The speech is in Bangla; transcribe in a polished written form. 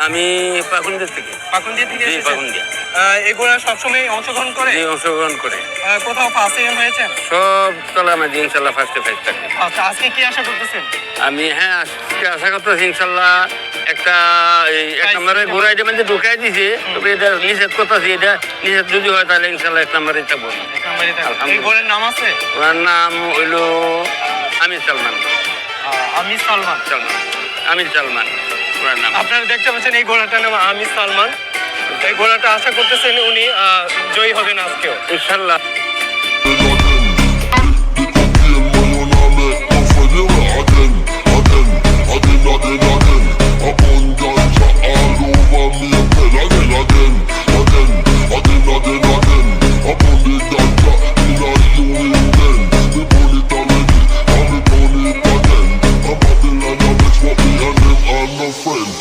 আমি পাকুন্দিয়া থেকে। পাকুন্দিয়া থেকে জি, এসেছেন? পাকুন্দিয়া। এই ঘোড়া সবসময় অংশগ্রহণ করে? জি, অংশগ্রহণ করে। কোথাও ফার্স্ট সেকেন্ড হয়েছেন? সব চলে আমার ইনশাল্লাহ ফার্স্টে ফার্স্ট থাকে। আচ্ছা, আজকে কি আশা করতেছেন? আমি আজকে আশা করতেছি ইনশাল্লাহ একটা এক নম্বরে ঘোড়া এটা মধ্যে ঢুকাই দিছি, তবে এটা নিষেধ করতেছি, এটা নিষেধ যদি হয় তাহলে ইনশাল্লাহ এক নম্বরে থাকবো। এক নম্বরে থাকবে। এই ঘোড়ার নাম আছে? ওনার নাম হইলো আমির সালমান। আমির সালমান। আমির সালমান ওনার নাম। আপনারা দেখতে পাচ্ছেন এই ঘোড়াটার নাম আমির সালমান। এই ঘোড়াটা আশা করতেছেন উনি জয়ী হবেন আজকেও ইনশাল্লাহ। Friends.